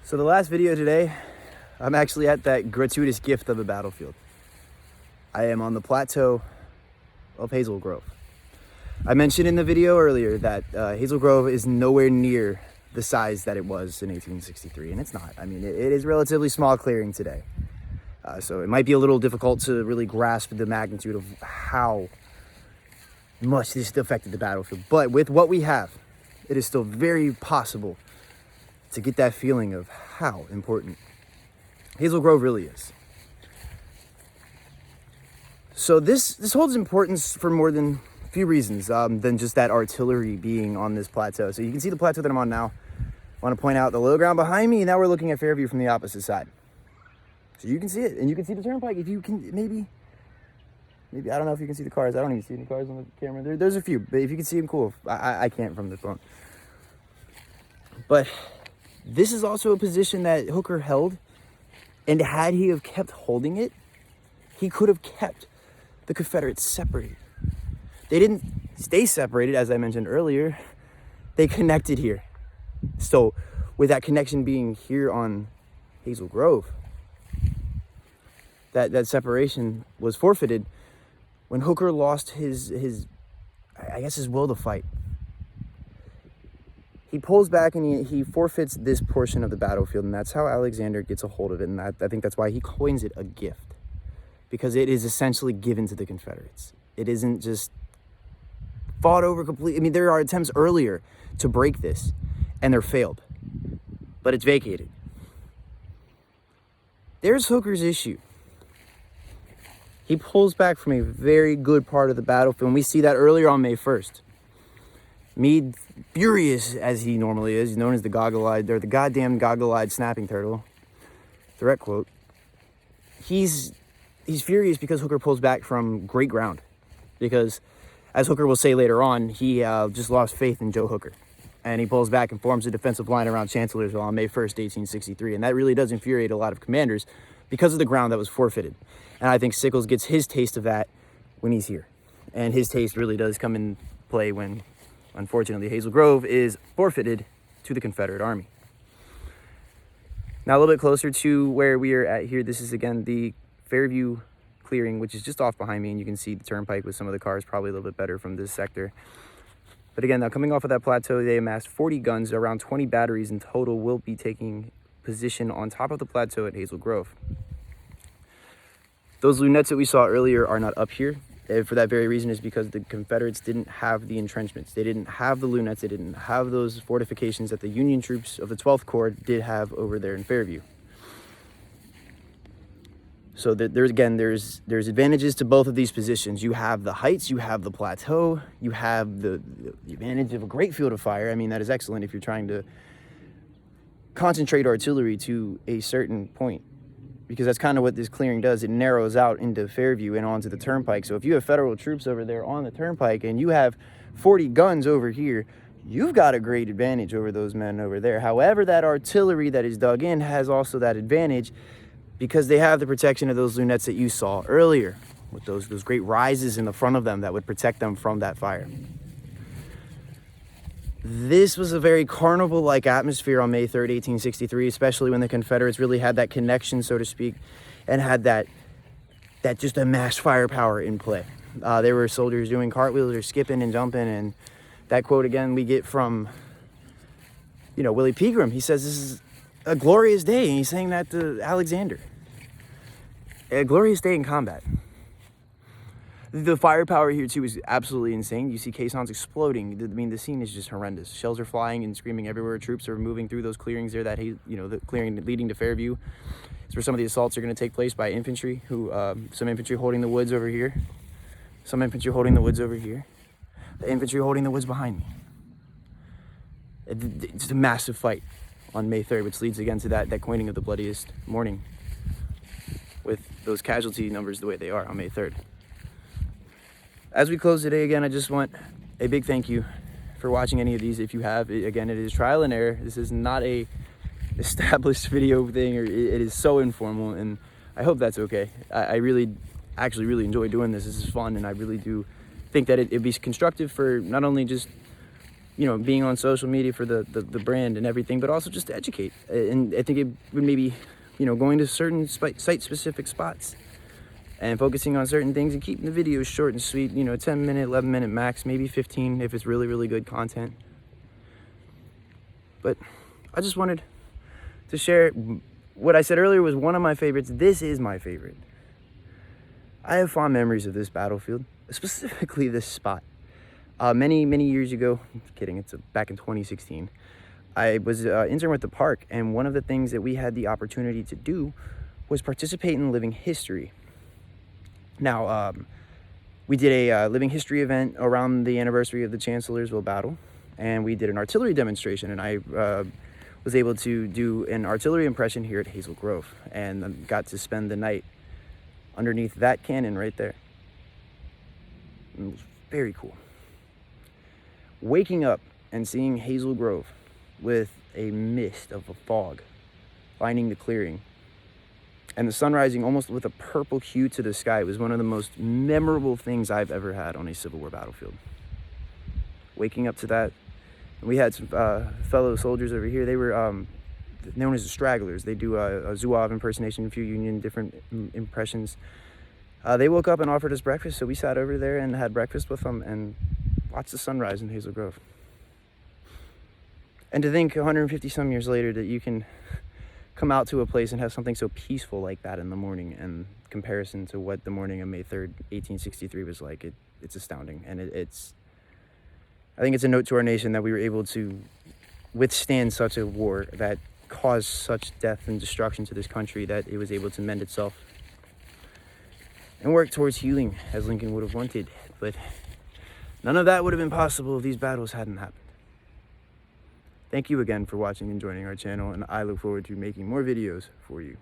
So the last video today, I'm actually at that gratuitous gift of a battlefield. I am on the plateau of Hazel Grove. I mentioned in the video earlier that Hazel Grove is nowhere near the size that it was in 1863, and it's not. I mean, it is relatively small clearing today. So it might be a little difficult to really grasp the magnitude of how much this affected the battlefield. But with what we have, it is still very possible to get that feeling of how important Hazel Grove really is. So this holds importance for more than a few reasons than just that artillery being on this plateau. So you can see the plateau that I'm on now. I want to point out the low ground behind me. Now we're looking at Fairview from the opposite side. So you can see it, and you can see the turnpike. If you can, maybe I don't know if you can see the cars. I don't even see any cars on the camera. There's a few, but if you can see them, cool. I can't from the phone. But this is also a position that Hooker held, and had he have kept holding it, he could have kept the Confederates separated. They didn't stay separated, as I mentioned earlier. They connected here. So with that connection being here on Hazel Grove, that separation was forfeited when Hooker lost his will to fight. He pulls back and he forfeits this portion of the battlefield, and that's how Alexander gets a hold of it. And I think that's why he coins it a gift, because it is essentially given to the Confederates. It isn't just fought over completely. I mean, there are attempts earlier to break this, and they're failed, but it's vacated. There's Hooker's issue. He pulls back from a very good part of the battlefield, and we see that earlier on May 1st. Meade, furious as he normally is, known as the goggle-eyed, or the goddamn goggle-eyed snapping turtle, direct quote, he's furious because Hooker pulls back from great ground. Because, as Hooker will say later on, he just lost faith in Joe Hooker. And he pulls back and forms a defensive line around Chancellorsville on May 1st, 1863. And that really does infuriate a lot of commanders because of the ground that was forfeited. And I think Sickles gets his taste of that when he's here. And his taste really does come in play when, unfortunately, Hazel Grove is forfeited to the Confederate Army. Now, a little bit closer to where we are at here, this is, again, the Fairview clearing, which is just off behind me, and you can see the turnpike with some of the cars probably a little bit better from this sector. But again, now coming off of that plateau, they amassed 40 guns. Around 20 batteries in total will be taking position on top of the plateau at Hazel Grove. Those lunettes that we saw earlier are not up here. And for that very reason is because the Confederates didn't have the entrenchments. They didn't have the lunettes. They didn't have those fortifications that the Union troops of the 12th Corps did have over there in Fairview. So there's advantages to both of these positions. You have the heights, you have the plateau, you have the advantage of a great field of fire. I mean, that is excellent if you're trying to concentrate artillery to a certain point, because that's kind of what this clearing does. It narrows out into Fairview and onto the turnpike. So if you have federal troops over there on the turnpike and you have 40 guns over here, you've got a great advantage over those men over there. However, that artillery that is dug in has also that advantage because they have the protection of those lunettes that you saw earlier, with those great rises in the front of them that would protect them from that fire. This was a very carnival-like atmosphere on May 3rd, 1863, especially when the Confederates really had that connection, so to speak, and had that just amassed firepower in play. There were soldiers doing cartwheels or skipping and jumping, and that quote again we get from, Willie Pegram. He says this is a glorious day, and he's saying that to Alexander. A glorious day in combat. The firepower here, too, is absolutely insane. You see caissons exploding. I mean, the scene is just horrendous. Shells are flying and screaming everywhere. Troops are moving through those clearings there, the clearing leading to Fairview. It's where some of the assaults are going to take place by infantry, some infantry holding the woods over here. Some infantry holding the woods over here. The infantry holding the woods behind me. It's a massive fight on May 3rd, which leads again to that coining of the bloodiest morning with those casualty numbers the way they are on May 3rd. As we close today, again, I just want a big thank you for watching any of these. If you have, again, it is trial and error. This is not a established video thing, or it is so informal, and I hope that's okay. I really enjoy doing this. This is fun, and I really do think that it'd be constructive for not only just you know, being on social media for the brand and everything, but also just to educate. And I think it would maybe, you know, going to certain site-specific spots and focusing on certain things and keeping the videos short and sweet, you know, 10-minute, 11-minute max, maybe 15 if it's really, really good content. But I just wanted to share what I said earlier was one of my favorites. This is my favorite. I have fond memories of this battlefield, specifically this spot. Many years ago, I'm kidding, it's back in 2016, I was intern with the park, and one of the things that we had the opportunity to do was participate in living history. Now, we did a living history event around the anniversary of the Chancellorsville battle, and we did an artillery demonstration, and I was able to do an artillery impression here at Hazel Grove, and got to spend the night underneath that cannon right there. It was very cool. Waking up and seeing Hazel Grove with a mist of a fog lining the clearing, and the sun rising almost with a purple hue to the sky was one of the most memorable things I've ever had on a Civil War battlefield. Waking up to that, we had some fellow soldiers over here. They were known as the stragglers. They do a Zouave impersonation, a few Union different impressions. They woke up and offered us breakfast, so we sat over there and had breakfast with them and watched the sunrise in Hazel Grove. And to think 150 some years later that you can come out to a place and have something so peaceful like that in the morning, in comparison to what the morning of May 3rd, 1863 was like, it's astounding. And I think it's a note to our nation that we were able to withstand such a war that caused such death and destruction to this country, that it was able to mend itself and work towards healing as Lincoln would have wanted. But none of that would have been possible if these battles hadn't happened. Thank you again for watching and joining our channel, and I look forward to making more videos for you.